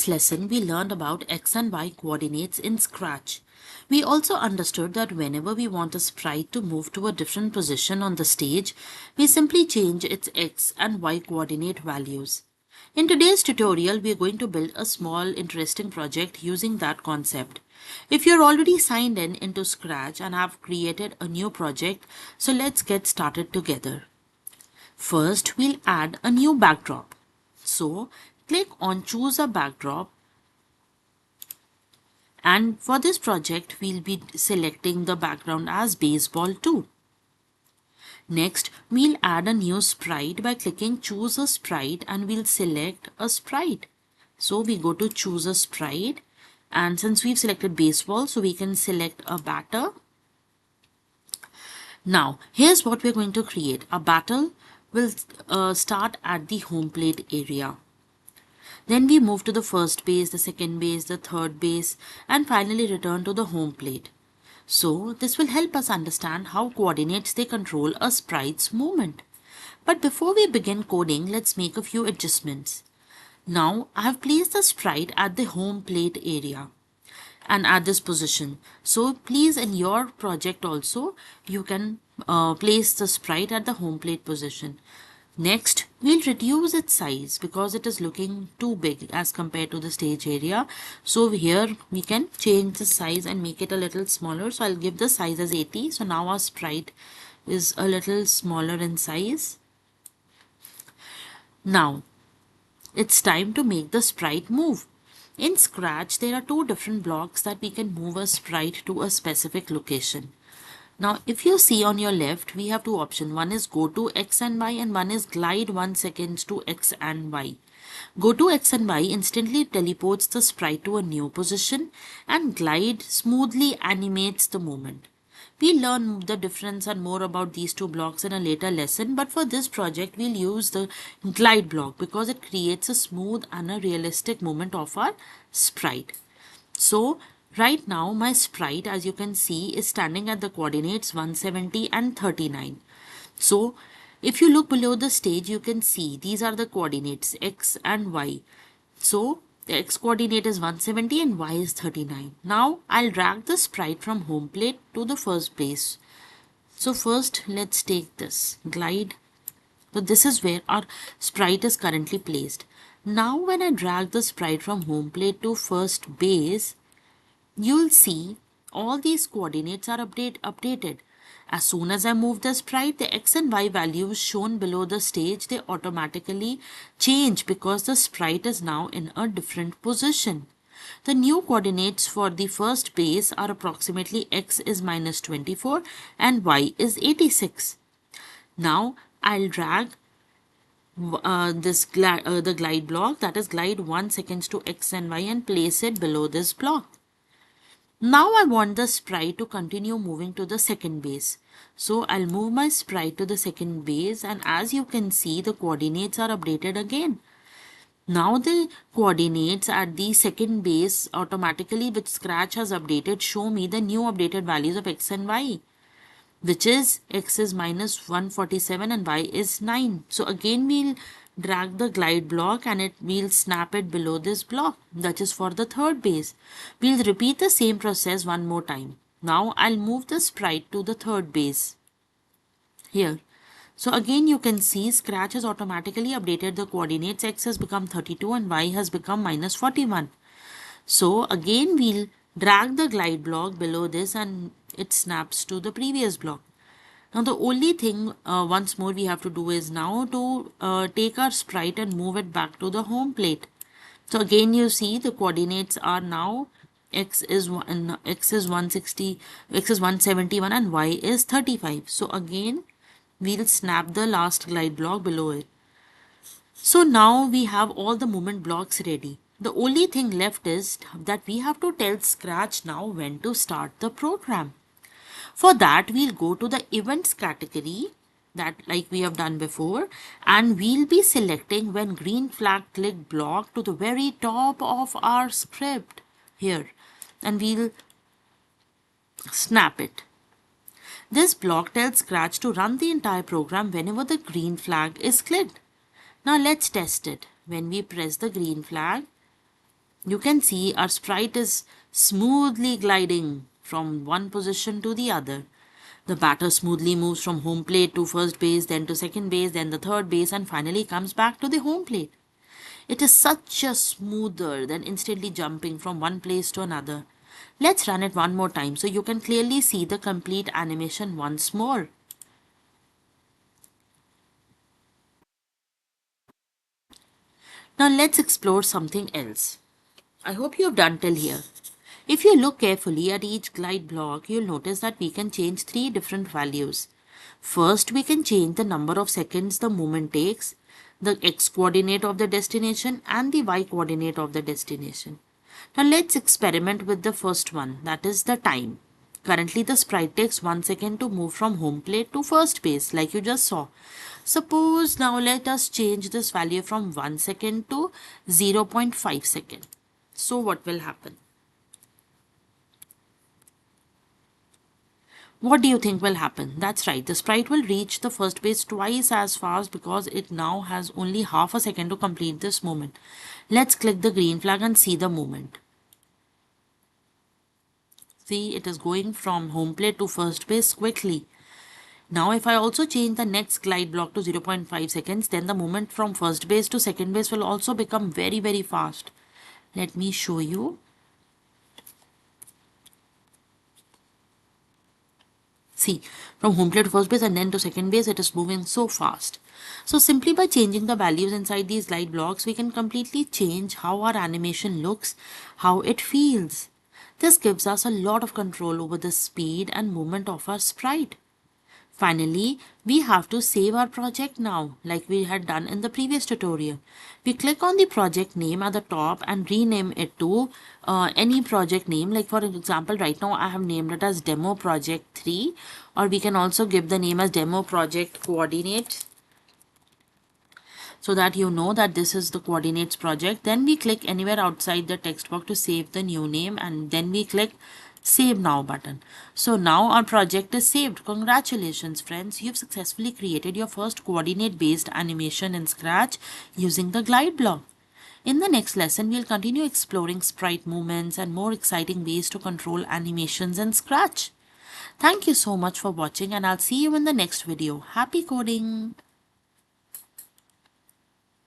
lesson, we learned about X and Y coordinates in Scratch. We also understood that whenever we want a sprite to move to a different position on the stage, we simply change its X and Y coordinate values. In today's tutorial, we are going to build a small, interesting project using that concept. If you're already signed in into Scratch and have created a new project, so let's get started together. First, we'll add a new backdrop. So, click on Choose a Backdrop, and for this project, we'll be selecting the background as baseball 2. Next, we'll add a new sprite by clicking Choose a Sprite, and we'll select a sprite. So we go to Choose a Sprite, and since we've selected baseball, so we can select a batter. Now, here's what we're going to create. A batter will start at the home plate area. Then we move to the first base, the second base, the third base, and finally return to the home plate. So this will help us understand how coordinates they control a sprite's movement. But before we begin coding, let's make a few adjustments. Now I have placed the sprite at the home plate area and at this position. So please, in your project also, you can place the sprite at the home plate position. Next, we'll reduce its size because it is looking too big as compared to the stage area. So here we can change the size and make it a little smaller. So I'll give the size as 80. So now our sprite is a little smaller in size. Now, it's time to make the sprite move. In Scratch, there are two different blocks that we can move a sprite to a specific location. Now, if you see on your left, we have two options. One is go to X and Y, and one is glide 1 second to X and Y. Go to X and Y instantly teleports the sprite to a new position, and glide smoothly animates the movement. We'll learn the difference and more about these two blocks in a later lesson, but for this project, we'll use the glide block because it creates a smooth and a realistic movement of our sprite. So, right now, my sprite, as you can see, is standing at the coordinates 170 and 39. So, if you look below the stage, you can see these are the coordinates X and Y. So, the X coordinate is 170 and Y is 39. Now, I'll drag the sprite from home plate to the first base. So, first, let's take this glide. So, this is where our sprite is currently placed. Now, when I drag the sprite from home plate to first base, you'll see all these coordinates are updated. As soon as I move the sprite, the X and Y values shown below the stage, they automatically change because the sprite is now in a different position. The new coordinates for the first base are approximately X is minus 24 and Y is 86. Now I'll drag the glide block, that is glide 1 second to X and Y, and place it below this block. Now I want the sprite to continue moving to the second base. So I'll move my sprite to the second base, and as you can see, the coordinates are updated again. Now the coordinates at the second base automatically, which Scratch has updated, show me the new updated values of X and Y, which is X is minus 147 and Y is 9. So again we'll drag the glide block and we'll snap it below this block, that is for the third base. We'll repeat the same process one more time. Now I'll move the sprite to the third base here. So again you can see Scratch has automatically updated the coordinates. X has become 32 and Y has become minus 41. So again we'll drag the glide block below this and it snaps to the previous block. Now the only thing once more we have to do is now to take our sprite and move it back to the home plate. So again you see the coordinates are now X is 160, X is 171 and Y is 35. So again we'll snap the last glide block below it. So now we have all the movement blocks ready. The only thing left is that we have to tell Scratch now when to start the program. For that, we'll go to the events category, that like we have done before, and we'll be selecting when green flag click block to the very top of our script here, and we'll snap it. This block tells Scratch to run the entire program whenever the green flag is clicked. Now let's test it. When we press the green flag, You can see our sprite is smoothly gliding from one position to the other. The batter smoothly moves from home plate to first base, then to second base, then the third base, and finally comes back to the home plate. It is such a smoother than instantly jumping from one place to another. Let's run it one more time so you can clearly see the complete animation once more. Now let's explore something else. I hope you have done till here. If you look carefully at each glide block, you'll notice that we can change three different values. First, we can change the number of seconds the movement takes, the x coordinate of the destination, and the y coordinate of the destination. Now let's experiment with the first one, that is the time. Currently, the sprite takes 1 second to move from home plate to first base, like you just saw. Suppose now let us change this value from 1 second to 0.5 second. So what will happen? What do you think will happen? That's right, the sprite will reach the first base twice as fast because it now has only half a second to complete this movement. Let's click the green flag and see the movement. See, it is going from home plate to first base quickly. Now if I also change the next glide block to 0.5 seconds, then the movement from first base to second base will also become very fast. Let me show you. See, from home plate to first base and then to second base, it is moving so fast. So simply by changing the values inside these glide blocks, we can completely change how our animation looks, how it feels. This gives us a lot of control over the speed and movement of our sprite. Finally, we have to save our project now, like we had done in the previous tutorial. We click on the project name at the top and rename it to any project name. Like for example, right now I have named it as Demo Project 3, or we can also give the name as Demo Project Coordinate, so that you know that this is the coordinates project. Then we click anywhere outside the text box to save the new name, and then we click save now button. So now our project is saved. Congratulations friends, you've successfully created your first coordinate based animation in Scratch using the glide block. In the next lesson, we'll continue exploring sprite movements and more exciting ways to control animations in Scratch. Thank you so much for watching, and I'll see you in the next video. Happy coding!